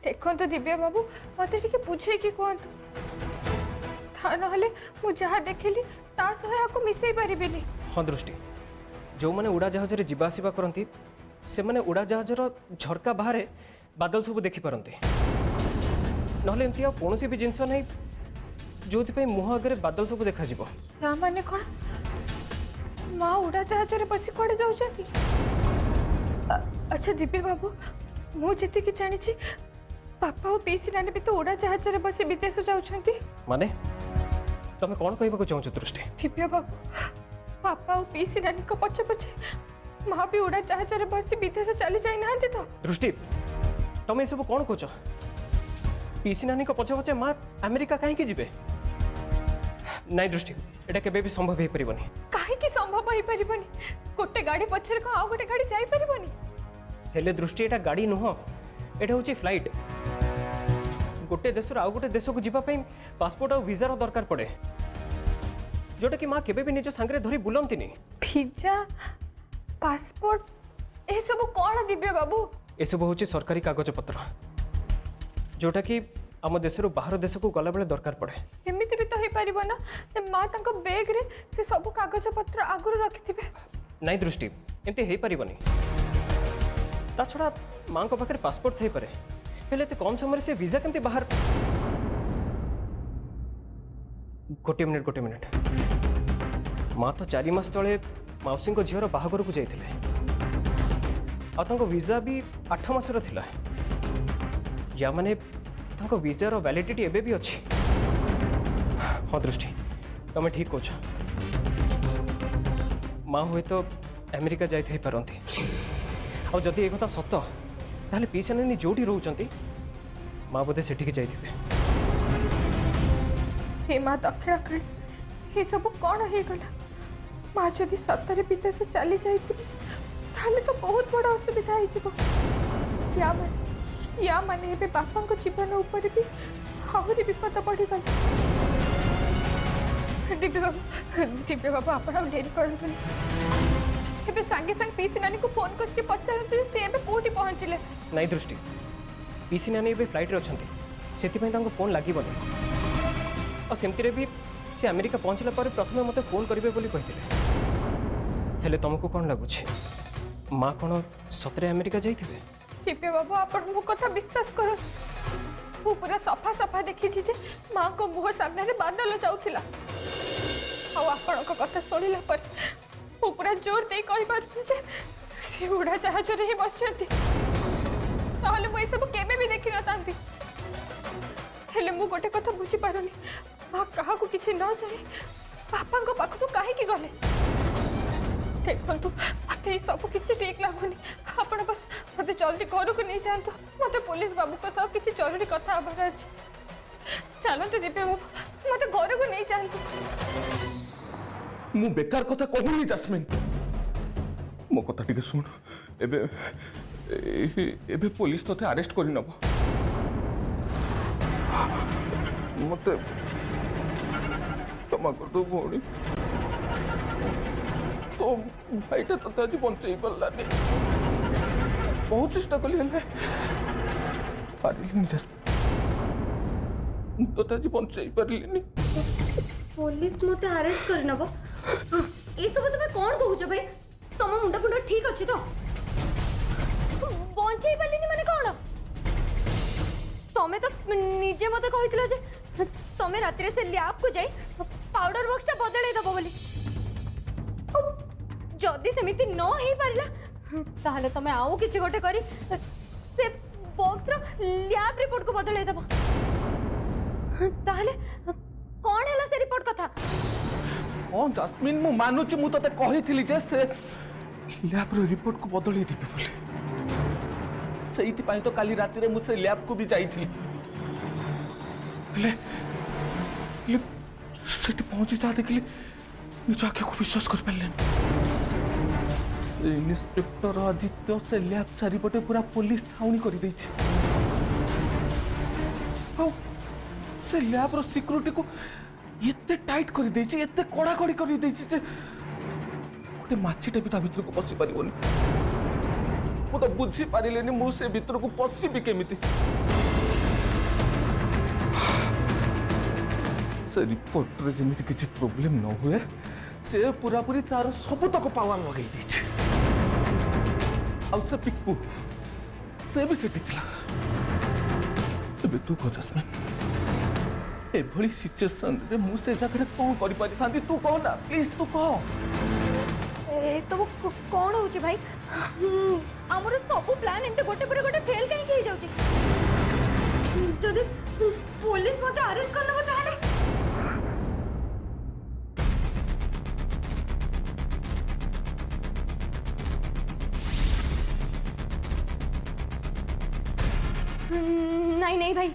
देखो तो दिव्या बाबू मत टे बुझे कि कहतु ता ना मु जहाँ देखिली ता सह आपको मिसई पारिबिनी। हाँ दृष्टि, जो मैंने उड़ा जहाज जीवा आसवा करती से मैंने उड़ा जहाजर झरका बाहर बादल सब देखिपारती ना एमती कौन भी जिनस नहीं जो मुह आगे बादल सब देखा माने कौन माँ उड़ा जहाज बस कड़े जाऊँगी। अच्छा दिव्य बाबू मुझे जानी पापा और पीसी नानी भी तो उड़ा जहाज बस विदेश जाऊँगी। माने तुम कौन कहवा चाहूँ दृष्टि? दिव्य बाबू पापा और पीसी नानी को पछे पछे माँ भी उड़ा जहाज बस विदेश चली जाई ना तो। दृष्टि तुम ये सब कौन कह? पीसी नानी को पछे पछे माँ अमेरिका कहीं जीवे? नाई दृष्टि एटा केबे भी संभव हो परिबनी। काहे संभव हो परिबनी? गोटे गाड़ी पछरे को आ गोटे गाड़ी जाई परिबनी? हेले दृष्टि एटा गाड़ी नुह, एटा होची फ्लाइट। गोटे देश आउ गोटे देश को जीवा पासपोर्ट और वीजार दरकार पड़े जोटा कि माँ केबे भी निज सांगरे धरी बुलंतिनी। वीजा पासपोर्ट ए सब कौन दिव्य बाबू? ए सब होची सरकारी कागज पत्र जोटा कि आम देश बाहर देश को गला बेले दरकार पड़े। एमिति भी तो हो पारिबो ना माँ तांको बैग रे से सब कागज पत्र आगुर रखिथिबे। नाई दृष्टि एमती हो पारिबनी। ता छड़ा माँ को पाखे पासपोर्ट थई पारे हेले ते कम समय से वीजा केमती बाहर। गोटे मिनिट माँ तो 4 मास तले मौसी झीर बाहागर को जाइए आ वीजा भी 8 मासर थिला या माने वीजार वैलिडिटी एबे भी अच्छी। हाँ दृष्टि तुम ठीक कह माँ हुए तो अमेरिका जाई पारती और जदि एक सत ताहले पीसी नानी जोटी रोचंती माँ बोधे सेठी जाइए। हे माँ दक्षिणाकाणी ये सब कौन हो गला? माँ जदि सतरे विदेश चली जाइए तो बहुत बड़ असुविधा हो या माने एबे बापा को जीवन ऊपर भी आहरी विपद बढ़ीगला। दिव्य बाबू आप डेरी करते सांगे सांगे पीसी नानी को फोन करके पचारते से एबे कोठी पहुंचले? नाई दृष्टि पीसी नानी एबे फ्लाइट रे अछंती सेति तांको फोन लागिबनी और सेमती भी से अमेरिका पहुंचला पर प्रथम मते फोन करिवे बोली कहिथिले। हेले तुमको कौन लगुछि माँ कौन सतरे अमेरिका जाइथिबे? दिव्य बाबू आप मो कथा विश्वास करो मु पूरा सफा सफा देखी जे माँ को मुह सामने बादल जाऊला आपण कथा शुणिला पर मु पूरा जोर दे कहि पारछु जे से उड़ा जहाज रे ही बसछंती ताहले मु सब केबे भी देखि न तांती। हेले मु गोटे कथा बुझी पारुनी माँ कहा को किछि न जाने पापा को पाख तो काहे की गले? देखंतु मते सब किछि ठीक लागुनी आपण बस मते जल्दी घर को नहीं जातु मते पुलिस बाबू को सब किछि जरूरी कथा आबार अछि। चलंतु दिव्य बाबू मते घर को नहीं जातु। मु बेकार कथा कहूनी जास्मिन मो कथा टिके सुन एबे एबे पुलिस तोते अरेस्ट करि नबो मते क्षमा कर दो भौणी तो भाईटा तोते आज बंचई पल्लानी बहुत चेष्टा कली हेले पारिलिनी जास्मिन तोते आज बंचई पारिलिनी। पुलिस मते अरेस्ट कर नबो ए सब तमे कोन कहउछ भाई? तम मुंडा फुंडा ठीक अछि तो बंचई पालिनी माने कोन? तमे तो निजे मते कहितलो जे तमे रात्रि से लैब को जाई पाउडर बॉक्सटा बदलै दबो बोली जदि सेमिति न हे पारिला ताहले तमे आउ किछि गोटे करी से बॉक्स रो लैब रिपोर्ट को बदलै दबो ताहले कौन है से रिपोर्ट कथा? हाँ जास्मिन मु मानुची मु तते कहिथिली जे से लैब रो रिपोर्ट को बदली दिबे बोली सेइति पई तो काली राती रे मु से लैब को भी जाईथि ले सेठी पहुंची जा देखली निज आंखों को विश्वास कर पारले इंस्पेक्टर आदित्य से लैब चारिपटे पूरा पुलिस छाउनी कर देछि से लैब रो सिक्योरिटी को एते टाइट कर देछि एते कड़ाकड़ी कर देछि जे गोटे माछीटे भी ता भीतर को पसी परिबोनी मु तो बुझी पारिलेनी मु से भीतर को पशिबी केमिति से रिपोर्ट रे जेमिति किछि प्रॉब्लम न हुए से पूरा पूरी तार सब तक पावर लगे दी से पिक्कू से भी सेटिला तबे तू कह जस्मिन एभली सिचुएशन रे मु से जगह कौन करि पारि थांती तू कह ना प्लीज तू कह ए सब कौन होची भाई हमर सब प्लान एंते गोटे पर गोटे फेल काहे के जाउची जदी पुलिस मते अरेस्ट करनबो ताहाले नहीं नहीं भाई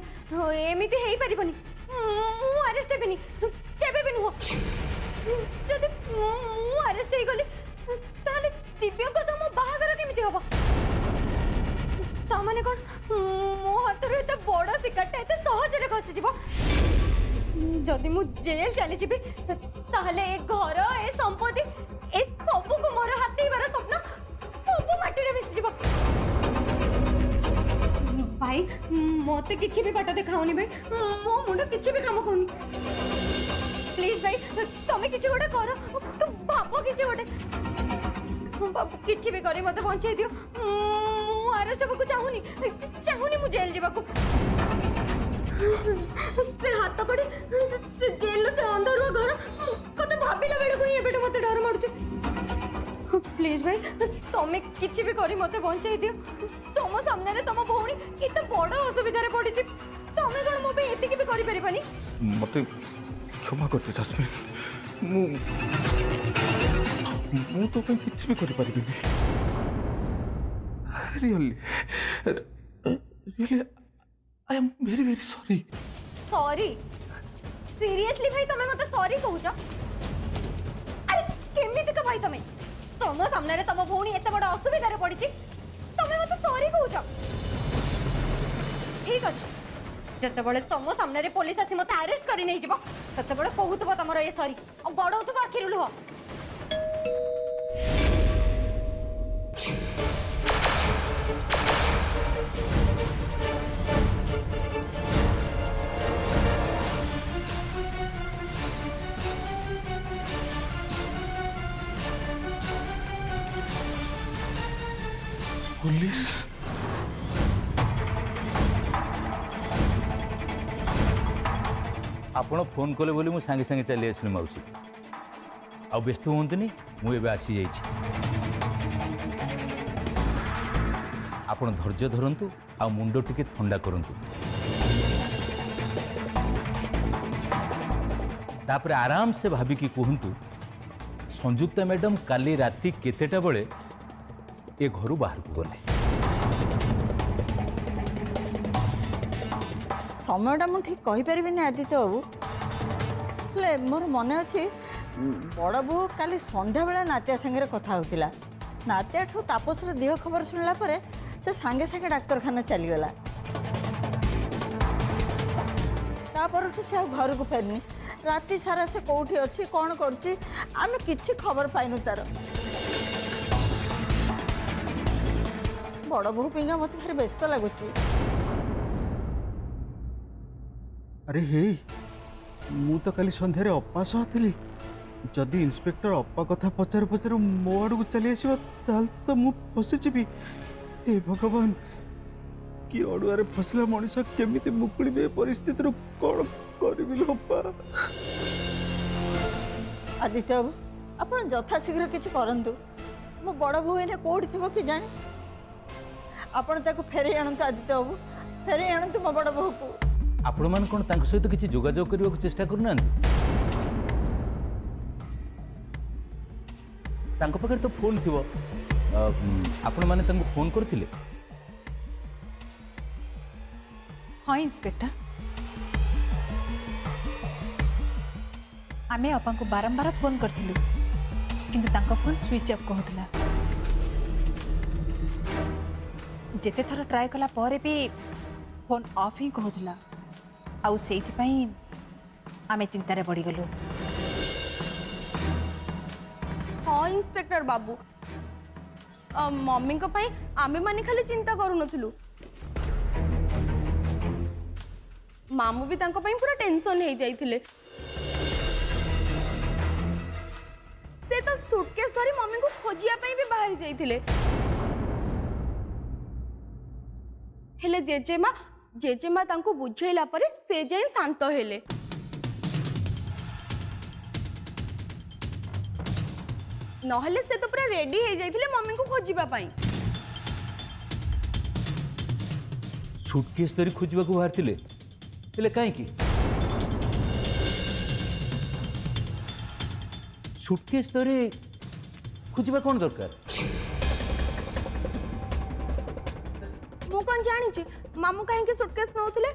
एमिति हेई परिबनी मु अरेस्ट हेबिनी केबे भी नुहो जदि मु अरेस्ट हेई गली ताले दिव्य को सम बाहागर केमिति होबो तामाने कोन मो हाथ रे एते बड़ सिकट एते सहज रे खसी जिवो जदि मु जेल चली जिबी ताले ए घर ए संपत्ति ए सब को मोर हाथी बार स्वप्न सब माटी रे मिस जिवो भाई मते किछि भी बाटा देखाओनी भाई मो मुंड किछि भी काम कोनी प्लीज भाई तमे किछि गोटे करो तू भाबो किछि गोटे बाबू किछि भी करी मते पहुंचाई दियो मु अरेस्ट होबो को चाहुनी मु जेल जीवा को से हाथ कड़ी से जेल से अंदर घर कत भाबिला बेले को ये बेटे मते डर मारुची प्लीज भाई तमे किछि भी करी मते पहुंचाई दियो तम सामने रे तम भौणी किते बड़ असुविधा रे पड़ी छी तमे कोन मो पे एति के भी करि परिबानी मते क्षमा करते जस्मिन मु तो पे किछि भी करि परिबिनी really I am very very sorry sorry seriously भाई तमे मते सॉरी कहूछ अरे केमिति का भाई तमे तम सामने रे तम भौणी एते बड़ असुविधा रे पड़ी छी तमे मते सॉरी कहूछ ठीक अछि जते बळे तम सामने रे पुलिस आसी मते अरेस्ट करि नै जिवो तते बळे कहूतबो तमरो ए सॉरी आ गडौतबो आखिरु लुह पुलिस आपण फोन कले बोली मु सांगे सांगे चली आसली मौसी आ व्यस्त हुंतनी मु एबे आसी जाइछि आपण धैर्य धरंतु आ मुंडो टिके ठंडा करंतु तापर आराम से भाबी कि कहंतु संयुक्ता मैडम काली राती केतेटा बेले ए घरु बाहर को गले समयटा मुझे ठीक कहीपरि आदित्य बाबू हेल्ले मोर मन अच्छे बड़ बो काली संध्या बेला नात्या सागर कथा होतिला नात्या ठू तापसर देह खबर शुणला परे से सांगे सांगे डाक्तरखाना चलीगला तापरठू से घर को फेरनी राति सारा से कौटी अच्छी कौन करुच्ची आम किसी खबर पाइनु तार बड़ बहू पिंगा मत भारी व्यस्त लगुच अरे हे मु तो काली संध्यारे अप्पा सह थी जदि इंस्पेक्टर अप्पा कथा पचार पचार मो आड़ को चली आसो तो मु फसीजी हे भगवान कि अड़ुआरे फसला मनीष केमिति मुकुड़े परिस्थिति कौन करी अप्पा आदित्य बाबू आप यथाशीघ्र किसी करंतु मो बड़ बहू एने कौटी थी कि जाने आपण ताको फेरे आणंतु आदित्य बाबू फेरे आणंतु मो बड़ बहू को आपण मान कोन तांक सहित किछि जोगाजोग करबा को चेष्टा करू नांती तांको पकड़ तो फोन थिबो आपण माने तांको फोन करथिले हाँ इंस्पेक्टर आमे अपा को बारंबार फोन करथिलु किंतु तांको फोन स्विच ऑफ कहतला जेते थर ट्राई कला परे भी फोन ऑफ ही कहतला आउ सेति पई आमे चिंतारे पड़ी गलु हाँ इंस्पेक्टर बाबू मम्मी को पाई आमे माने खाली चिंता करू नथुलु मामू भी तांको पाई पूरा टेंशन हो जाइथिले से तो सूटकेस धरी मम्मी को खोजिया पाई भी बाहर जाइथिले हेले जेजेमा तांको बुझेला परे से जाई शांत हेले नहले से तो पूरा रेडी हो जाइथिले मम्मी को खोजिबा पाई सुटकेस धरी खोजा बाहर थे कहीं सुटकेस धरी खोजा कौन दरकार मु कौन जानी छी मामू कहीं सुटकेस नौथिले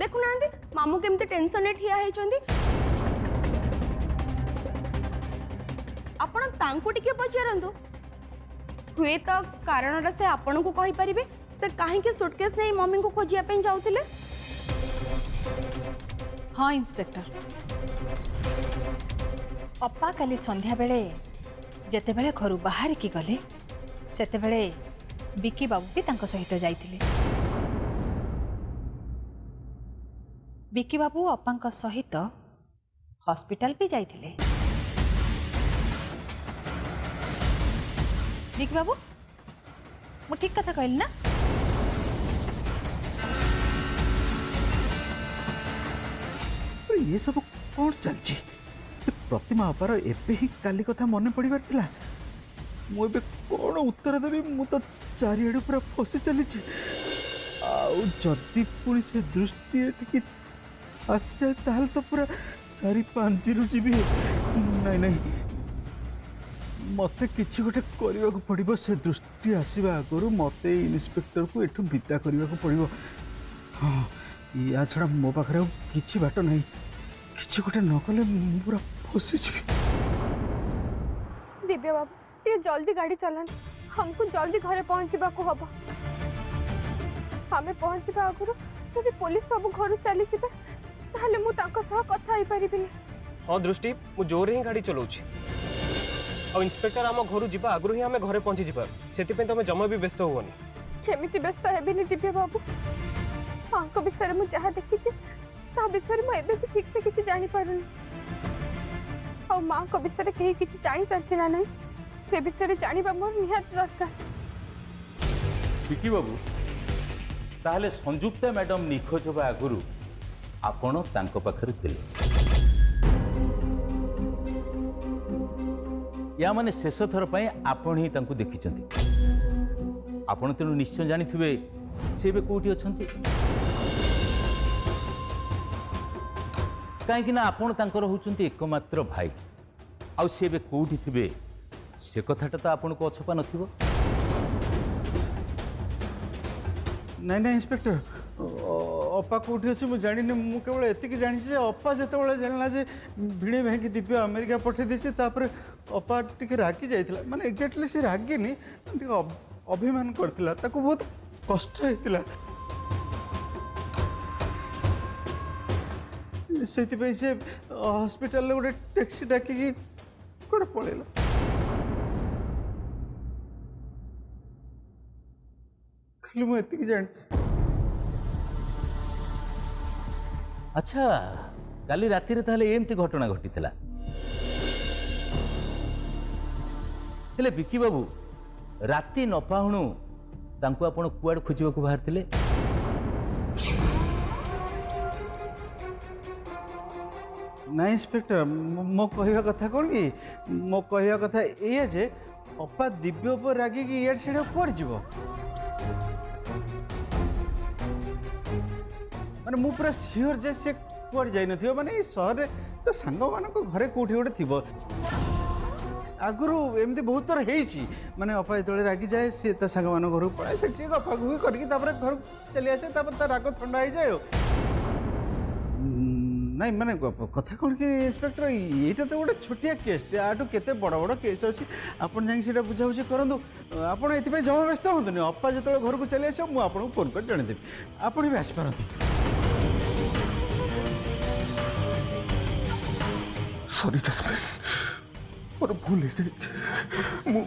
देखु नांदी मामू केमते टेंशन ने ठिया हेचंदी आपण तांको टिके पचारंतु हुए तो कारण से आपण को कहि परिबे से काहे के सुटकेस नहीं मम्मी को खोजिया पे जाउथिले हाँ इंस्पेक्टर अप्पा काली संध्या बेले जेते बेले घर बाहर की गले सेते बेले बिकी बाबू भी तांको सहित जाइथिले बिकी बाबू अप्पा सहित हॉस्पिटल भी जाइथिले बिकी बाबू मु ठीक कथा कहली ना ये सब कौन चलछि प्रतिमा अपार एबे ही काली कथा मन पड़िबार थिला मु एबे कौन उत्तर देबी मु तो चारिआडे पूरा फसी चली आउ जदि पुणी से दृष्टि एटिकी आसी जाए ताहले तो पूरा 4-5 जीवी नहीं नहीं मते किछि गोटे करबा को पड़िबो से दृष्टि आसीबा आगरु मते इन्स्पेक्टर को एठु विदा करबा को पड़िबो हाँ या छड़ा मो पाखरे किछि बाट नहीं किछि गोटे न कले पूरा फसी जीवी दिव्या बाबू ये जल्दी गाड़ी चलान हमको जल्दी घरे पहुंचबा को हबो हमें पहुंचबा आगुरु जदि पुलिस बाबू घर चली जिबे ताहले मु तांको सह कथा होई परिबिनी हाँ दृष्टि मु जोर ही गाड़ी चलाउछि और इंस्पेक्टर आम घर जीवा आगु ही आम घरे पहुंची जीवा से तुम जमा भी व्यस्त हुवनी केमिति व्यस्त हेबिनी दिव्या बाबू मांको विषय मु जहाँ देखी ता विषय मु एबे भी ठीक से किछि जानि पारुनी और मां को विषय कहीं किछि जानि पारथि ना नहीं से विषय जानिबा मोर निहात दरकार बिकी बाबू ताहले संयुक्ता मैडम निखोज होगा आगु आपण तांको पाखरे थिले या माने शेष थर पर आपण ही तांको देखिचंती आपण तेणु निश्चय जानिथिबे से बे कोठी अछंती काहेकि ना आपण तांकर होचंती एकमात्र भाई आ से बे कोठी थिबे से कथाटा तो आपण को अछपा नथिबो नहीं नहीं इंस्पेक्टर अपा कौटी अच्छे मुझे जानी मु केवल एतिक जानी अपा जो जानला जे भिड़े भाई दिव्या अमेरिका पठे देছে तापर अपा टिके रागी जाइथिला माने एग्जैक्टली से रागिनी टिके अभिमान करथिला ताको बहुत कष्ट हेतिला सेति पे से हॉस्पिटल ले गोटे टैक्सी डाकी की कोड पळेला खाली मु एतिक जानी अच्छा काली राति रे ताहले एमती घटना घटी थिला हेले बिकी बाबू राति न पाहुणु तांको आपण कुआड खोजिबा को बाहर थिले नहीं इंस्पेक्टर मो कहवा कथा कौन कि मो कहवा कथा ये जे अपा दिव्य पर रागी कि इयार सियाड़ कुआड़ जीव माने मु पूरा सियोर जे से कुआड़ जाई नथियो माने शहर रे तो सांग मानको घरे कोठी गोटे थिबो आगुरु एमती बहुत थर हेची माने अपा जेतले रागी जाए से ता सांग मान घर पड़ाए से ठीक अपा गुई करके तापर घर चली आसे तापर ता राग ठंडा हो जाए नहीं माने कथा कौन कि इंस्पेक्टर यहाँ तो गोटे छोटिया केस आठू केते बड़ बड़ केस अच्छी आपड़ जा बुझाबुझी करूँ आपड़ ये जमा व्यस्त हूँ अपा जो घर को चली आस मुझे फोन कर जनईदेवी आप भी आसपारती सॉरी जस्मिन ମୋର ଭୁଲ ହେଇଯାଇଛି। ମୁଁ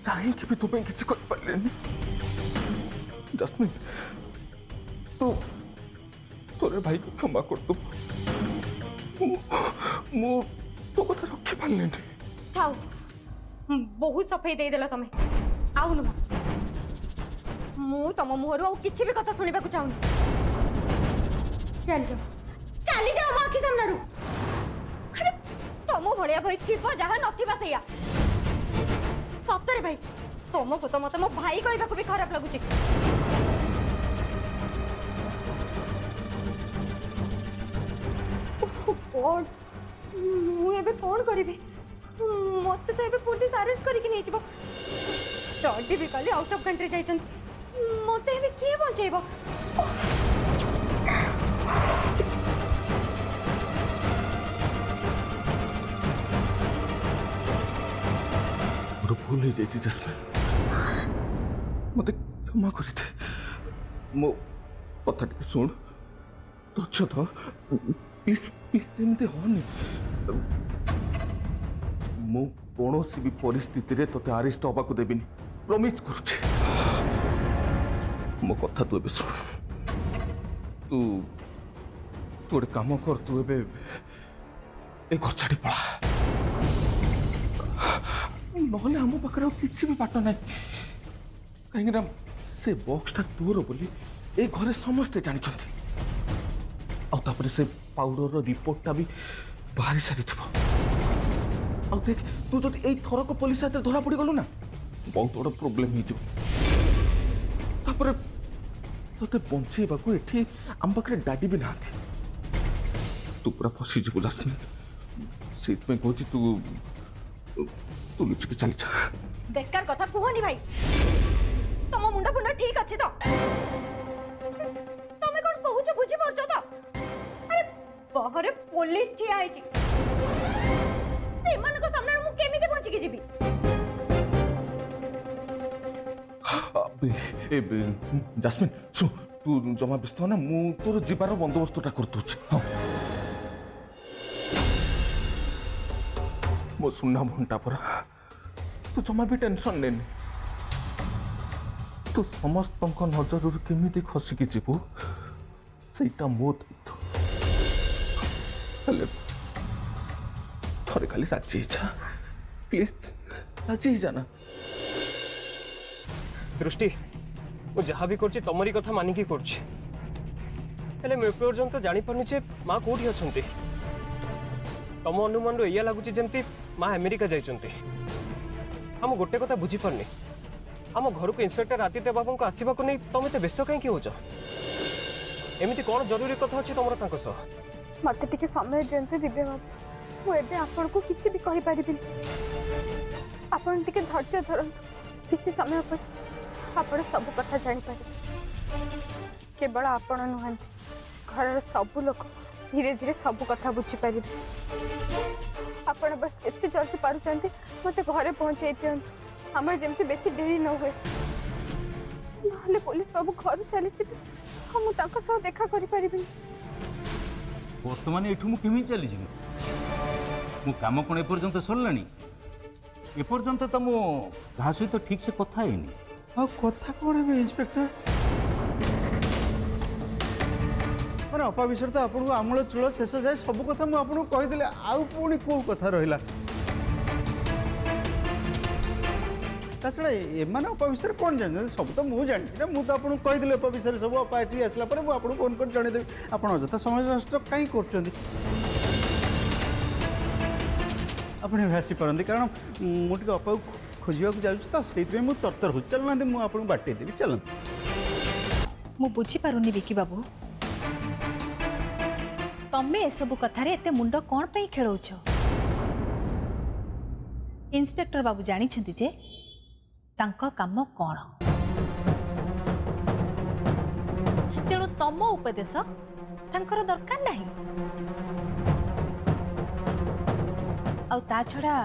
ଚାହିଁକି ବି ତୋ ପାଇଁ କିଛି କରିପାରିଲିନି। ଜସ୍ମିନ୍, ତୁ ତୋର ଭାଇକୁ କ୍ଷମା କରିଦେବୁ। ମୁଁ ତୋ କଥା ରଖିପାରିଲିନି। ଥାଉ, ବହୁତ ସଫେଇ ଦେଇଦେଲ ତମେ। ଆଉ ନୁହଁ, ମୁଁ ତମ ମୁହଁରୁ ଆଉ କିଛି ବି କଥା ଶୁଣିବାକୁ ଚାହୁଁନି। ଚାଲିଯାଅ, ଚାଲିଯାଅ ମୋ ଆଖି ସାମ୍ନାରୁ। ଆରେ ତମ ଭଳିଆ ଭାଇ ଥିବ ଯାହା ନଥିବା ସେଇଆ। ସତରେ ଭାଇ, ତମକୁ ତ ମତେ ମୋ ଭାଇ କହିବାକୁ ବି ଖରାପ ଲାଗୁଛି। କଣ ମୁଁ ଏବେ କଣ କରିବି? ମତେ ତ ଏବେ पुलिस अरेस्ट करके नहीं जीवो। डॉडी भी काली आउट ऑफ कंट्री जाइछन। मते ଏବେ କିଏ ବଞ୍ଚେଇବ? ମୋର ଭୁଲ ହେଇଯାଇଛି ଜସ୍ମିନ୍, ମତେ କ୍ଷମା କରିଦେ। ମୋ କଥା ଟିକେ ଶୁଣ, ଧୈର୍ଯ୍ୟ ଧର, ପ୍ଲିଜ୍ ପ୍ଲିଜ୍ ଏମିତି ହନି। ମୁଁ କୌଣସି ବି ପରିସ୍ଥିତିରେ ତୋତେ ଆରେଷ୍ଟ ହେବାକୁ ଦେବିନି, ପ୍ରମିସ୍ କରୁଛି। ମୋ କଥା ତୁ ଏବେ ଶୁଣ। ତୁ ଗୋଟେ କାମ କର, ତୁ ଏବେ ଏ ଘର ଛାଡ଼ି ପଳା, ନହେଲେ ଆମ ପାଖରେ ଆଉ କିଛି ବି ବାଟ ନାହିଁ। କାହିଁକିନା ସେ ବକ୍ସଟା ତୋର ବୋଲି ଏ ଘରେ ସମସ୍ତେ ଜାଣିଛନ୍ତି। ଆଉ ତାପରେ ସେ ପାଉଡରର ରିପୋର୍ଟଟା ବି ବାହାରି ସାରିଥିବ। ଆଉ ଦେଖ, ତୁ ଯଦି ଏଇ ଥରକ ପୋଲିସ ହାତରେ ଧରା ପଡ଼ିଗଲୁ ନା, ବହୁତ ବଡ଼ ପ୍ରୋବ୍ଲେମ ହେଇଯିବ। ତାପରେ ତୋତେ ବଞ୍ଚେଇବାକୁ ଏଠି ଆମ ପାଖରେ ଡାଡି ବି ନାହାନ୍ତି। ତୁ ପୁରା ଫସିଯିବୁ ଜସ୍ମିନ୍। ସେଇଥିପାଇଁ କହୁଛି ତୁ ତୁ ଲୁଚିକି ଚାଲିଯା। बेकार कथा कुहनी भाई। तम मुंडा फुंडा ठीक अच्छे तो तमे कोन कहूछ बुझी परछ तो? अरे बाहरे पुलिस ठिया आइची, सेमान को सामने मु केमिति पहुंची के जीबी? जस्मिन शु, तू जमा व्यस्त ना, मु तोर जीवार बंदोबस्तटा करदुछि। हाँ मो सुना भंटा परा, तू जमा भी टेंशन लेनी। तू समस्त नजर केमिति खसिकी जीवु सेटा मो दायित्व। थरे खाली राजी जा, प्लीज राजी जाना। दृष्टि, मु जहाँ भी करछि तमरी कथा मानिकी करछि। हेले मैं पर्यंत जानि पारनी जे माँ कोठी अछंती। तम अनुमान या लगुच जमती माँ अमेरिका जाइछंती। हम गोटे कथा बुझी पारनी, आम घर को इंस्पेक्टर आदित्य बाबू को आसवा को नहीं तुम एत व्यस्त कहीं होच? एमती कौन जरूरी कथा अच्छी तुम सह? मत टे समय दिखते दिव्य बाबू, मुझे आपन को किसी भी कही पारि। आपन टे धैर्य धरतु, किसी समय पर आपण सब कथा जापर। केवल आपण नुहं, घर सबू लोक धीरे धीरे सब कथा बुझीपर। आपण बस जिते जल्दी पार्टी मत घरे पहुंचाई दिखाँ, आम जमी बेसी डेरी न हुए, ना पुलिस बाबू घर चली मुझे देखा करें। बर्तमान एठू मुझे चली मो काम कौन एपर्यंत सरला? एपर्यंत तो मो घा सहित ठीक से कथा है। कथा कौन है इंस्पेक्टर? मैंने अपा विषय तो आपको आमूल चूल शेष जाए सब कथा मुझे कहीदे, आउ पुणी कौ कथा रहा छड़ा एम अपा विषय कौन जानते? सब तो मुझे जानी ना, मुझे आपको कहीदे अपा विषय सब। अपा ये आसला मुझे फोन कर जनईदेवी। आप अजथा समय नष्ट कहीं कर आसीपारती, कारण मुझे अपा खोजा जाऊँ तो से तरतर हो। चलना मुझे बाटे देवी, चलते। मु बुझीपारुनी विकी बाबू, तमे एसबू कथार एत मुंड कौन पे खेलौछ? इंस्पेक्टर बाबू जानी जे तांका काम कौन, तेणु तम उपदेश तांकर दरकार नहीं। आउ ता छड़ा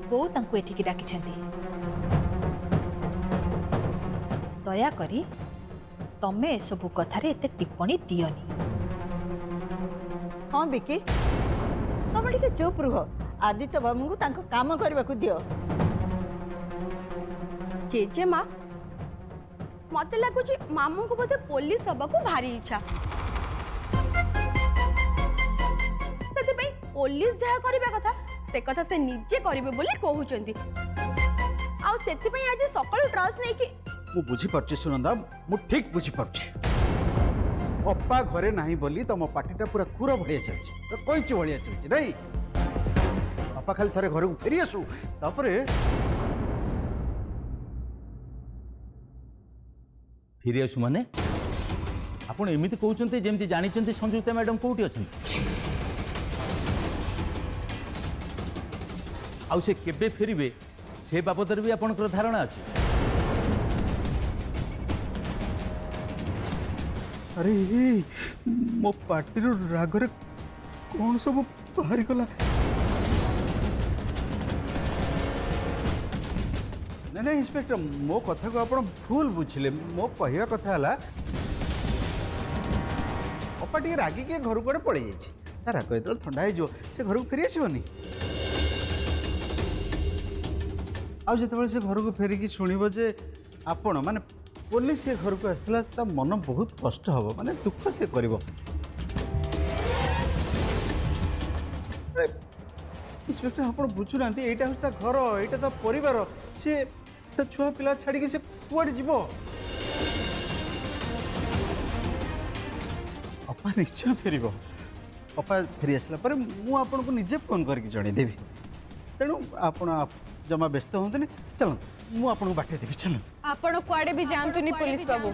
बो तांको एठिकी डाकिछंती। दया करी तमे एसबू कथार एत टिप्पणी दियोनी। हाँ विकी, तुम टे चुप रुह। ଆଦିତ୍ୟ ବାବୁଙ୍କୁ ତାଙ୍କ କାମ କରିବାକୁ ଦିଅ। ଜେଜେମା ମତେ ଲାଗୁଛି ମାମୁଙ୍କୁ ବୋଧେ ପୋଲିସ ହବାକୁ ଭାରି ଇଚ୍ଛା, ସେଥିପାଇଁ ପୋଲିସ ଯାହା କରିବା କଥା ସେ କଥା ସେ ନିଜେ କରିବେ ବୋଲି କହୁଛନ୍ତି। ଆଉ ସେଥିପାଇଁ ଆଜି ସକାଳୁ ଟ୍ରସ୍ ନେଇକି ମୁଁ ବୁଝିପାରୁଛି ସୁନନ୍ଦା, ମୁଁ ଠିକ୍ ବୁଝିପାରୁଛି। ଅପା ଘରେ ନାହିଁ ବୋଲି ତମ ପାଟିଟା ପୁରା କୁର ଭଳିଆ ଚାଲିଛି, କହିଛି ଭଳିଆ ଚାଲିଛି ନାଇଁ। ଅପା ଖାଲି ଥରେ ଘରକୁ ଫେରି ଆସୁ, ତାପରେ ଫେରି ଆସୁ ମାନେ ଆପଣ ଏମିତି କହୁଛନ୍ତି ଯେମିତି ଜାଣିଛନ୍ତି ସଂଯୁକ୍ତା ମ୍ୟାଡାମ କୋଉଠି ଅଛନ୍ତି। ଆଉ ସେ କେବେ ଫେରିବେ ସେ ବାବଦରେ ବି ଆପଣଙ୍କର ଧାରଣା ଅଛି। ଆରେ ମୋ ପାଟିରୁ ରାଗରେ କଣ ସବୁ ବାହାରିଗଲା। ନାଇଁ ନାଇଁ ଇନ୍ସପେକ୍ଟର, ମୋ କଥାକୁ ଆପଣ ଭୁଲ ବୁଝିଲେ। ମୋ କହିବା କଥା ହେଲା ଅପା ଟିକେ ରାଗିକି ଘରକୁ କୁଆଡ଼େ ପଳେଇ ଯାଇଛି। ତା ରାଗ ଯେତେବେଳେ ଥଣ୍ଡା ହେଇଯିବ ସେ ଘରକୁ ଫେରି ଆସିବନି। ଆଉ ଯେତେବେଳେ ସେ ଘରକୁ ଫେରିକି ଶୁଣିବ ଯେ ଆପଣ ମାନେ ପୋଲିସ ସେ ଘରକୁ ଆସିଥିଲା, ତା ମନ ବହୁତ କଷ୍ଟ ହେବ, ମାନେ ଦୁଃଖ ସେ କରିବ। ଇନ୍ସପେକ୍ଟର ଆପଣ ବୁଝୁନାହାନ୍ତି, ଏଇଟା ହେଉଛି ତା ଘର, ଏଇଟା ତା ପରିବାର। ସେ ତା ଛୁଆ ପିଲା ଛାଡ଼ିକି ସେ କୁଆଡ଼େ ଯିବ। ଅପା ନିଶ୍ଚୟ ଫେରିବ। ଅପା ଫେରି ଆସିଲା ପରେ ମୁଁ ଆପଣଙ୍କୁ ନିଜେ ଫୋନ୍ କରିକି ଜଣେଇଦେବି। ତେଣୁ ଆପଣ ଜମା ବ୍ୟସ୍ତ ହୁଅନ୍ତୁନି, ଚାଲନ୍ତୁ ମୁଁ ଆପଣଙ୍କୁ ବାଟେଇ ଦେବି, ଚାଲନ୍ତୁ। ଆପଣ କୁଆଡ଼େ ବି ଯାଆନ୍ତୁନି ପୋଲିସ ବାବୁ।